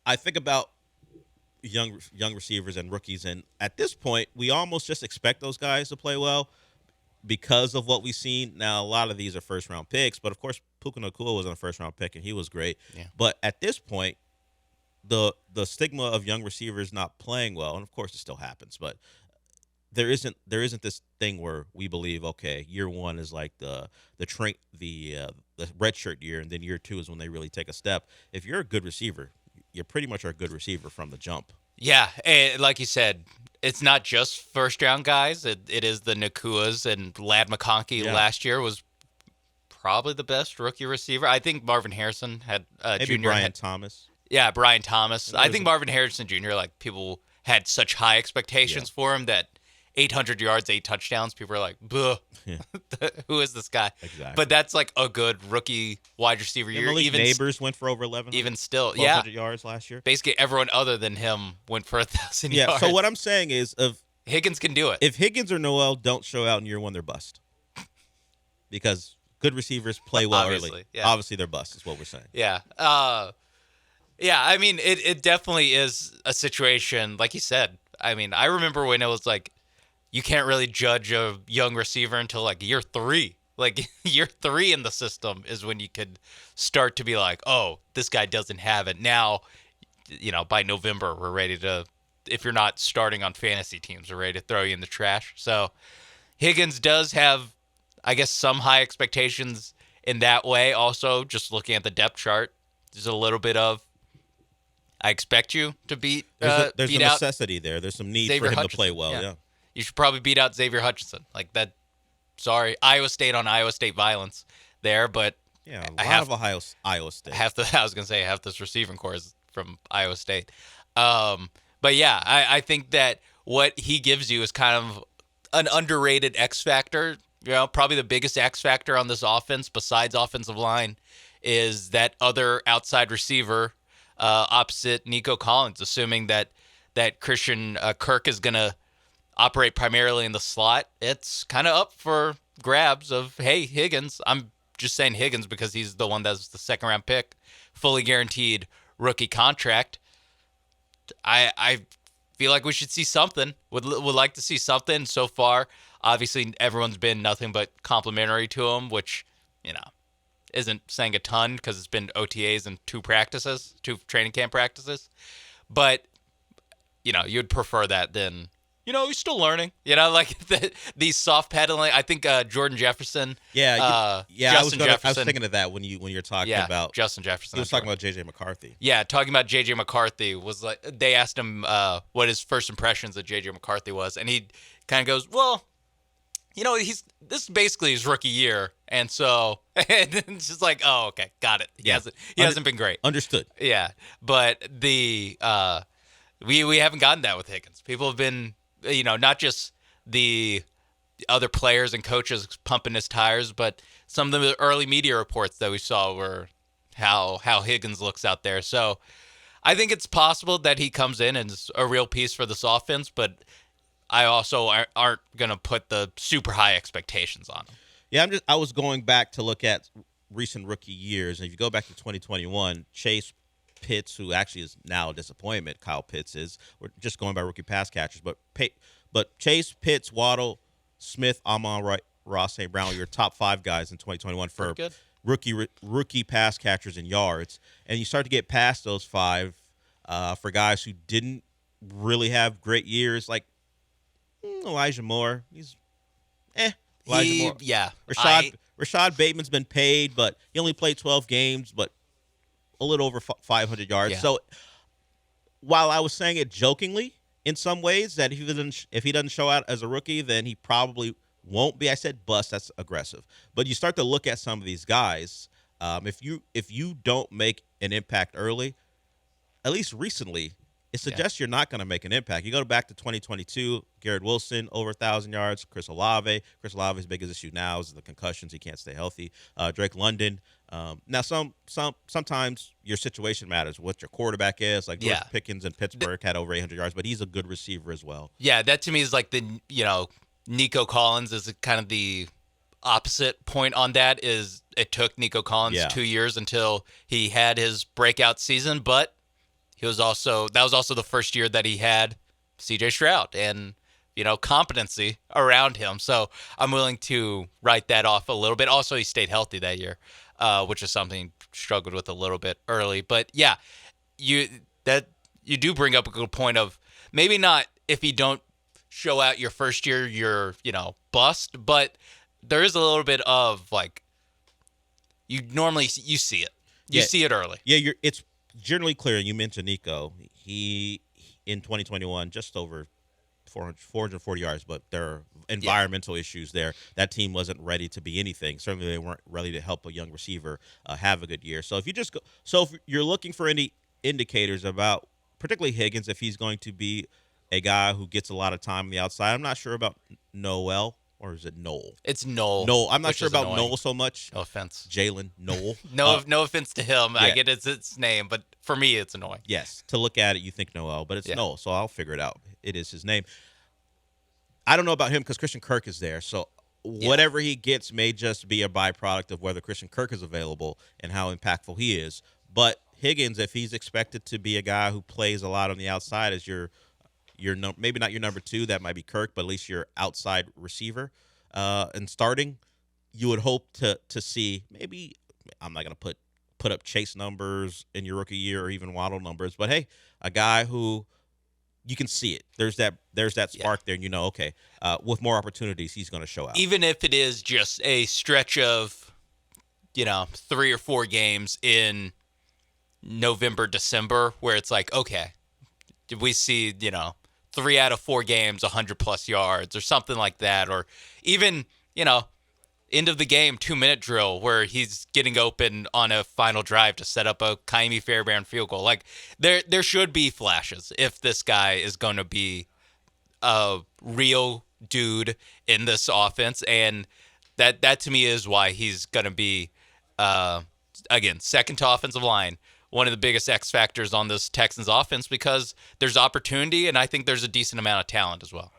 I think about young receivers and rookies, and at this point, we almost just expect those guys to play well because of what we've seen. Now, a lot of these are first round picks, but of course, Puka Nacua was a first round pick, and he was great. Yeah. But at this point, the stigma of young receivers not playing well, and of course, it still happens, but there isn't this thing where we believe, okay, year one is like the red shirt year, and then year two is when they really take a step. If you're a good receiver, you pretty much are a good receiver from the jump. Yeah, and like you said, it's not just first round guys. It is the Nakuas, and Lad McConkey Yeah. last year was probably the best rookie receiver. I think Marvin Harrison had Maybe junior. Brian Thomas. Yeah, Brian Thomas. And I there's think Marvin Harrison Jr., like, people had such high expectations for him that 800 yards, 8 touchdowns, people are like, "Buh, Yeah. who is this guy?" Exactly. But that's like a good rookie wide receiver year. Malik Even Neighbors went for over 11. even still, yeah. 1,200 yards last year. Basically, everyone other than him went for 1,000 Yeah. yards. So what I'm saying is, Higgins can do it. if Higgins or Noel don't show out in year one, they're bust. Because good receivers play well Obviously, early. yeah. Obviously, they're bust. Is what we're saying. Yeah. Yeah, I mean, it definitely is a situation, like you said. I mean, I remember when it was like, you can't really judge a young receiver until like year 3. Like, year 3 in the system is when you could start to be like, oh, this guy doesn't have it. Now, by November, we're ready to, if you're not starting on fantasy teams, we're ready to throw you in the trash. So Higgins does have, I guess, some high expectations in that way. Also, just looking at the depth chart, there's a little bit of, I expect you to beat There's beat a out necessity there. There's some need Xavier for him to Hutchinson. play well. Yeah. You should probably beat out Xavier Hutchinson. Like that. Sorry, Iowa State on Iowa State violence there, but Yeah. A I lot have- of Iowa State. I was gonna say half this receiving core is from Iowa State. But yeah, I think that what he gives you is kind of an underrated X factor. Probably the biggest X factor on this offense besides offensive line is that other outside receiver opposite Nico Collins, assuming that Christian Kirk is going to operate primarily in the slot. It's kind of up for grabs of, hey, Higgins. I'm just saying Higgins because he's the one that's the second-round pick, fully guaranteed rookie contract. I feel like we should see something. Would like to see something. So far, obviously, everyone's been nothing but complimentary to him, which, isn't saying a ton because it's been OTAs and 2 training camp practices. But, you'd prefer that than, he's still learning. Like these soft pedaling. I think Jordan Jefferson. Yeah. Justin I was Jefferson. thinking of that when you're talking about. Justin Jefferson. He was talking about J.J. McCarthy. Yeah, talking about J.J. McCarthy was like, they asked him what his first impressions of J.J. McCarthy was, and he kind of goes, well, this is basically his rookie year, and so and it's just like, oh, okay, got it. He hasn't been great. Understood. Yeah, but we haven't gotten that with Higgins. People have been, not just the other players and coaches pumping his tires, but some of the early media reports that we saw were how Higgins looks out there. So I think it's possible that he comes in and is a real piece for this offense, but I also aren't going to put the super high expectations on him. Yeah, I was going back to look at recent rookie years, and if you go back to 2021, Chase Pitts, who actually is now a disappointment, Kyle Pitts is. We're just going by rookie pass catchers, but Chase, Pitts, Waddle, Smith, Amon, Ross, St. Brown, your top 5 guys in 2021 for rookie pass catchers in yards, and you start to get past those 5 for guys who didn't really have great years, like Elijah Moore. He's Elijah Moore. Yeah. Rashad Bateman's been paid, but he only played 12 games, but a little over 500 yards. Yeah. So while I was saying it jokingly in some ways that if he doesn't show out as a rookie, then he probably won't be. I said bust. That's aggressive. But you start to look at some of these guys. If you don't make an impact early, at least recently, it suggests you're not going to make an impact. You go back to 2022, Garrett Wilson, over 1,000 yards. Chris Olave's biggest issue now is the concussions. He can't stay healthy. Drake London. Now, sometimes your situation matters, what your quarterback is. Like George Pickens in Pittsburgh had over 800 yards, but he's a good receiver as well. Yeah, that to me is like the, Nico Collins is kind of the opposite point on that. Is it took Nico Collins 2 years until he had his breakout season, but That was also the first year that he had C.J. Stroud and competency around him. So I'm willing to write that off a little bit. Also, he stayed healthy that year, which is something he struggled with a little bit early. But yeah, you you do bring up a good point of maybe not if you don't show out your first year, you're bust, but there is a little bit of like you see it. You Yeah. see it early. Yeah, it's generally clear. You mentioned Nico. He in 2021 just over 440 yards, but there are environmental issues there. That team wasn't ready to be anything. Certainly, they weren't ready to help a young receiver have a good year. So if you're looking for any indicators about particularly Higgins, if he's going to be a guy who gets a lot of time on the outside, I'm not sure about Noel. Or is it Noel? It's Noel. Noel. I'm not which sure is about annoying. Noel so much. No offense. Jaylen Noel. No offense to him. I yeah. get its name, but for me, it's annoying. Yes. To look at it, you think Noel, but it's Yeah. Noel. So I'll figure it out. It is his name. I don't know about him because Christian Kirk is there. So whatever he gets may just be a byproduct of whether Christian Kirk is available and how impactful he is. But Higgins, if he's expected to be a guy who plays a lot on the outside as maybe not your number two, that might be Kirk, but at least your outside receiver and starting, you would hope to see maybe I'm not going to put up Chase numbers in your rookie year or even Waddle numbers, but hey, a guy who you can see it. There's that spark there, and okay, with more opportunities, he's going to show out. Even if it is just a stretch of, 3 or 4 games in November, December, where it's like, okay, did we see, 3 out of 4 games, 100+ yards or something like that, or even, end of the game 2-minute drill where he's getting open on a final drive to set up a Kaimi Fairbairn field goal. Like there should be flashes if this guy is going to be a real dude in this offense, and that to me is why he's going to be again second to offensive line, one of the biggest X factors on this Texans offense because there's opportunity and I think there's a decent amount of talent as well.